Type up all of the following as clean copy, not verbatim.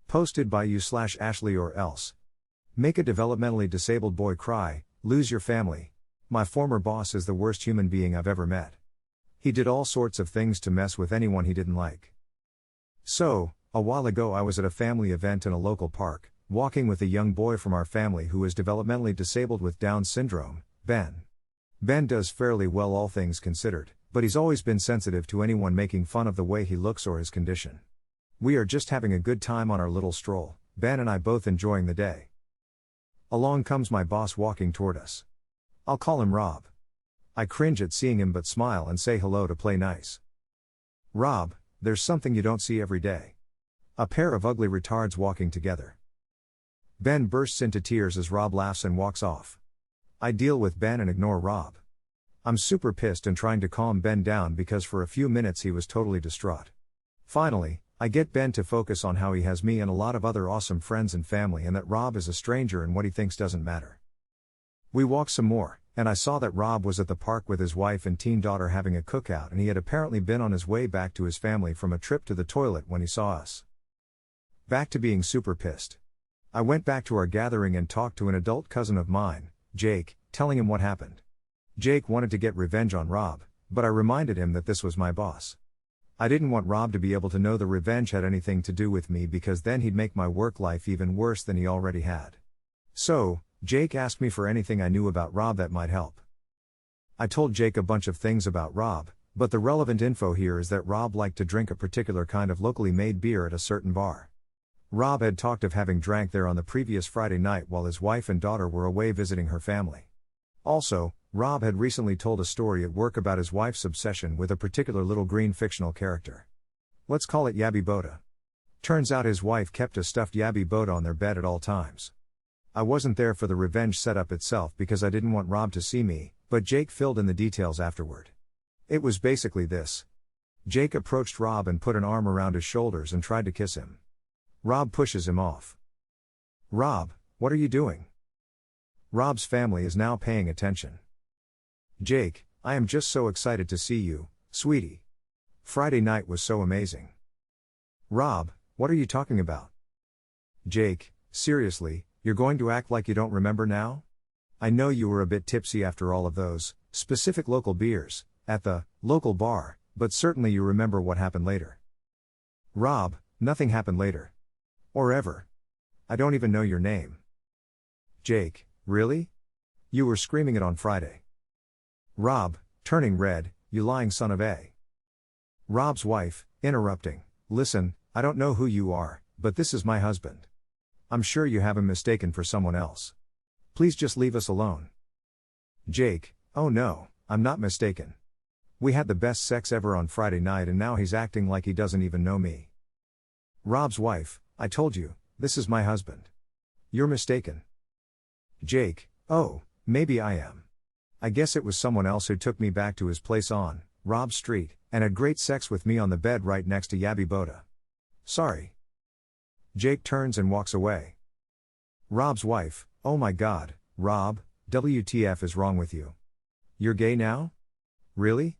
Posted by you/Ashley or else. Make a developmentally disabled boy cry, lose your family. My former boss is the worst human being I've ever met. He did all sorts of things to mess with anyone he didn't like. So, a while ago I was at a family event in a local park, walking with a young boy from our family who is developmentally disabled with Down syndrome, Ben. Ben does fairly well all things considered, but he's always been sensitive to anyone making fun of the way he looks or his condition. We are just having a good time on our little stroll, Ben and I both enjoying the day. Along comes my boss walking toward us. I'll call him Rob. I cringe at seeing him but smile and say hello to play nice. Rob, there's something you don't see every day. A pair of ugly retards walking together. Ben bursts into tears as Rob laughs and walks off. I deal with Ben and ignore Rob. I'm super pissed and trying to calm Ben down because for a few minutes he was totally distraught. Finally, I get Ben to focus on how he has me and a lot of other awesome friends and family and that Rob is a stranger and what he thinks doesn't matter. We walk some more, and I saw that Rob was at the park with his wife and teen daughter having a cookout and he had apparently been on his way back to his family from a trip to the toilet when he saw us. Back to being super pissed. I went back to our gathering and talked to an adult cousin of mine, Jake, telling him what happened. Jake wanted to get revenge on Rob, but I reminded him that this was my boss. I didn't want Rob to be able to know the revenge had anything to do with me because then he'd make my work life even worse than he already had. So, Jake asked me for anything I knew about Rob that might help. I told Jake a bunch of things about Rob, but the relevant info here is that Rob liked to drink a particular kind of locally made beer at a certain bar. Rob had talked of having drank there on the previous Friday night while his wife and daughter were away visiting her family. Also, Rob had recently told a story at work about his wife's obsession with a particular little green fictional character. Let's call it Yabby Boda. Turns out his wife kept a stuffed Yabby Boda on their bed at all times. I wasn't there for the revenge setup itself because I didn't want Rob to see me, but Jake filled in the details afterward. It was basically this. Jake approached Rob and put an arm around his shoulders and tried to kiss him. Rob pushes him off. Rob, what are you doing? Rob's family is now paying attention. Jake, I am just so excited to see you, sweetie. Friday night was so amazing. Rob, what are you talking about? Jake, seriously, you're going to act like you don't remember now? I know you were a bit tipsy after all of those, specific local beers, at the local bar, but certainly you remember what happened later. Rob, nothing happened later. Or ever. I don't even know your name. Jake, really? You were screaming it on Friday. Rob, turning red, you lying son of a. Rob's wife, interrupting, listen, I don't know who you are, but this is my husband. I'm sure you have him mistaken for someone else. Please just leave us alone. Jake, oh no, I'm not mistaken. We had the best sex ever on Friday night and now he's acting like he doesn't even know me. Rob's wife, I told you, this is my husband. You're mistaken. Jake, oh, maybe I am. I guess it was someone else who took me back to his place on Rob Street, and had great sex with me on the bed right next to Yabby Boda. Sorry. Jake turns and walks away. Rob's wife, oh my god, Rob, WTF is wrong with you? You're gay now? Really?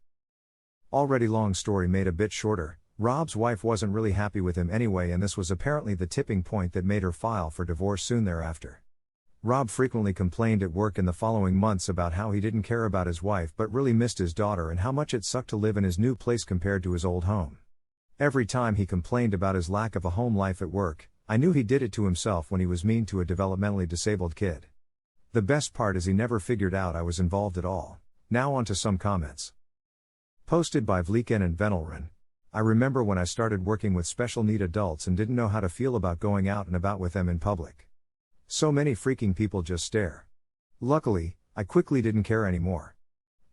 Already long story made a bit shorter, Rob's wife wasn't really happy with him anyway and this was apparently the tipping point that made her file for divorce soon thereafter. Rob frequently complained at work in the following months about how he didn't care about his wife but really missed his daughter and how much it sucked to live in his new place compared to his old home. Every time he complained about his lack of a home life at work, I knew he did it to himself when he was mean to a developmentally disabled kid. The best part is he never figured out I was involved at all. Now on to some comments. Posted by Vliken and Venelran. I remember when I started working with special need adults and didn't know how to feel about going out and about with them in public. So many freaking people just stare. Luckily, I quickly didn't care anymore.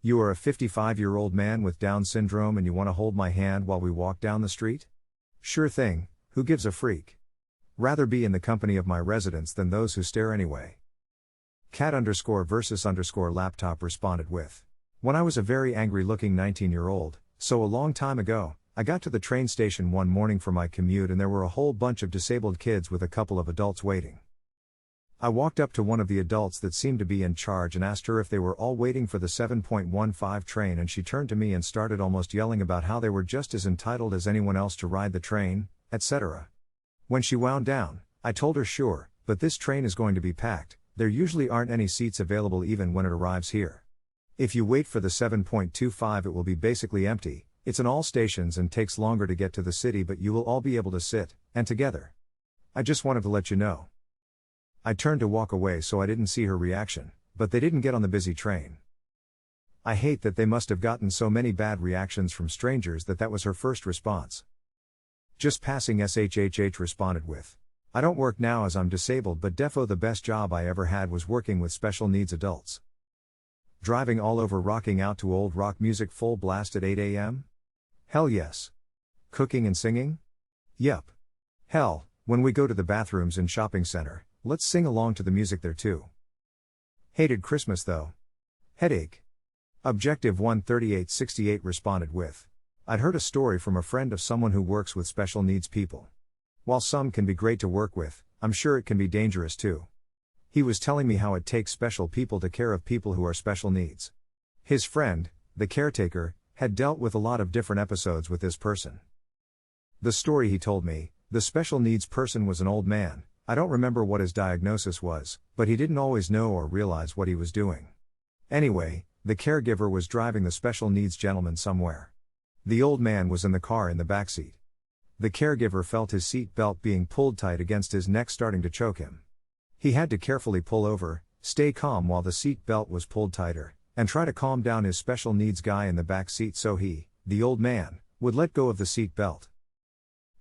You are a 55-year-old man with Down syndrome and you want to hold my hand while we walk down the street? Sure thing, who gives a freak? Rather be in the company of my residents than those who stare anyway. Cat_versus_laptop responded with. When I was a very angry looking 19-year-old, so a long time ago, I got to the train station one morning for my commute and there were a whole bunch of disabled kids with a couple of adults waiting. I walked up to one of the adults that seemed to be in charge and asked her if they were all waiting for the 7.15 train and she turned to me and started almost yelling about how they were just as entitled as anyone else to ride the train, etc. When she wound down, I told her sure, but this train is going to be packed, there usually aren't any seats available even when it arrives here. If you wait for the 7.25 it will be basically empty, it's in all stations and takes longer to get to the city but you will all be able to sit, and together. I just wanted to let you know. I turned to walk away so I didn't see her reaction, but they didn't get on the busy train. I hate that they must have gotten so many bad reactions from strangers that was her first response. Just passing SHHH responded with, I don't work now as I'm disabled but defo the best job I ever had was working with special needs adults. Driving all over rocking out to old rock music full blast at 8 a.m.? Hell yes. Cooking and singing? Yup. Hell, when we go to the bathrooms in shopping center, let's sing along to the music there too. Hated Christmas though. Headache. Objective 13868 responded with, I'd heard a story from a friend of someone who works with special needs people. While some can be great to work with, I'm sure it can be dangerous too. He was telling me how it takes special people to care of people who are special needs. His friend, the caretaker, had dealt with a lot of different episodes with this person. The story he told me, the special needs person was an old man, I don't remember what his diagnosis was, but he didn't always know or realize what he was doing. Anyway, the caregiver was driving the special needs gentleman somewhere. The old man was in the car in the backseat. The caregiver felt his seat belt being pulled tight against his neck starting to choke him. He had to carefully pull over, stay calm while the seat belt was pulled tighter, and try to calm down his special needs guy in the back seat so he, the old man, would let go of the seat belt.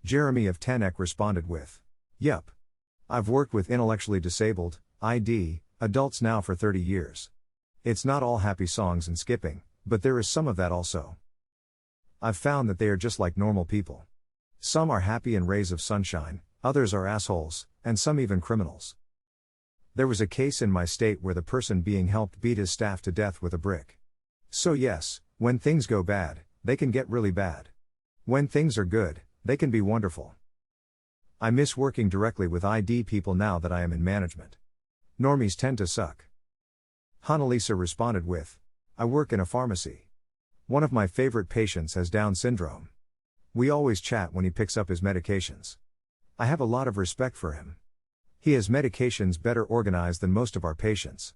Jeremy of Tenek responded with, Yup. I've worked with intellectually disabled, ID, adults now for 30 years. It's not all happy songs and skipping, but there is some of that also. I've found that they are just like normal people. Some are happy and rays of sunshine, others are assholes, and some even criminals. There was a case in my state where the person being helped beat his staff to death with a brick. So yes, when things go bad, they can get really bad. When things are good, they can be wonderful. I miss working directly with ID people now that I am in management. Normies tend to suck. Hanalisa responded with, I work in a pharmacy. One of my favorite patients has Down syndrome. We always chat when he picks up his medications. I have a lot of respect for him. He has medications better organized than most of our patients.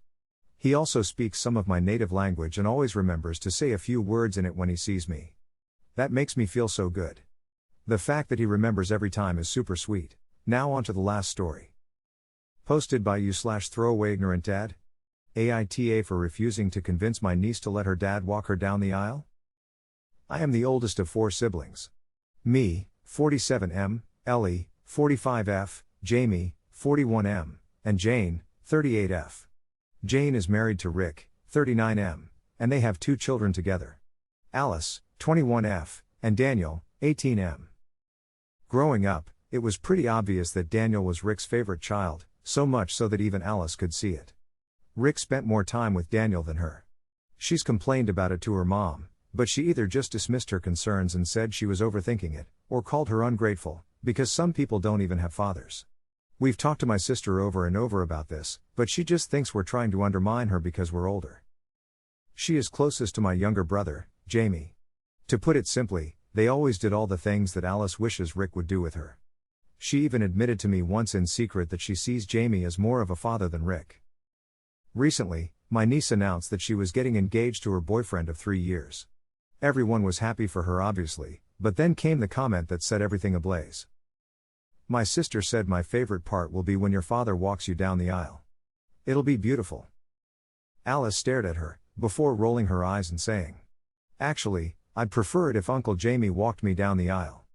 He also speaks some of my native language and always remembers to say a few words in it when he sees me. That makes me feel so good. The fact that he remembers every time is super sweet. Now on to the last story. Posted by you/throwaway ignorant dad? AITA for refusing to convince my niece to let her dad walk her down the aisle? I am the oldest of 4 siblings. Me, 47M, Ellie, 45F, Jamie, 41M, and Jane, 38F. Jane is married to Rick, 39M, and they have 2 children together. Alice, 21F, and Daniel, 18M. Growing up, it was pretty obvious that Daniel was Rick's favorite child, so much so that even Alice could see it. Rick spent more time with Daniel than her. She's complained about it to her mom, but she either just dismissed her concerns and said she was overthinking it, or called her ungrateful, because some people don't even have fathers. We've talked to my sister over and over about this, but she just thinks we're trying to undermine her because we're older. She is closest to my younger brother, Jamie. To put it simply, they always did all the things that Alice wishes Rick would do with her. She even admitted to me once in secret that she sees Jamie as more of a father than Rick. Recently, my niece announced that she was getting engaged to her boyfriend of 3 years. Everyone was happy for her obviously, but then came the comment that set everything ablaze. My sister said my favorite part will be when your father walks you down the aisle. It'll be beautiful. Alice stared at her, before rolling her eyes and saying, Actually, I'd prefer it if Uncle Jamie walked me down the aisle.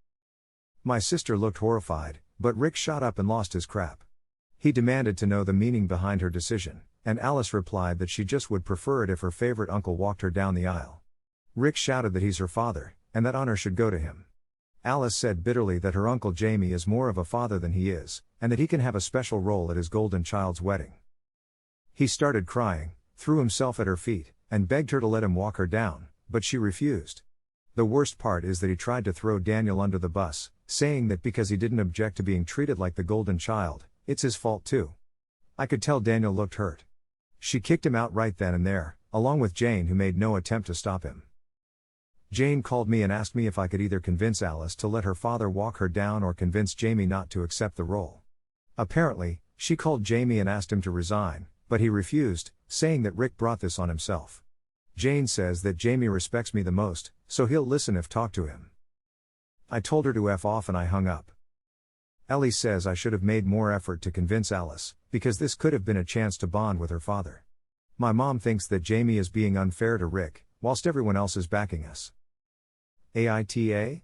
My sister looked horrified, but Rick shot up and lost his crap. He demanded to know the meaning behind her decision, and Alice replied that she just would prefer it if her favorite uncle walked her down the aisle. Rick shouted that he's her father, and that honor should go to him. Alice said bitterly that her Uncle Jamie is more of a father than he is, and that he can have a special role at his golden child's wedding. He started crying, threw himself at her feet, and begged her to let him walk her down, but she refused. The worst part is that he tried to throw Daniel under the bus, saying that because he didn't object to being treated like the golden child, it's his fault too. I could tell Daniel looked hurt. She kicked him out right then and there, along with Jane who made no attempt to stop him. Jane called me and asked me if I could either convince Alice to let her father walk her down or convince Jamie not to accept the role. Apparently, she called Jamie and asked him to resign, but he refused, saying that Rick brought this on himself. Jane says that Jamie respects me the most, so he'll listen if talked to him. I told her to F off and I hung up. Ellie says I should have made more effort to convince Alice, because this could have been a chance to bond with her father. My mom thinks that Jamie is being unfair to Rick, whilst everyone else is backing us. AITA?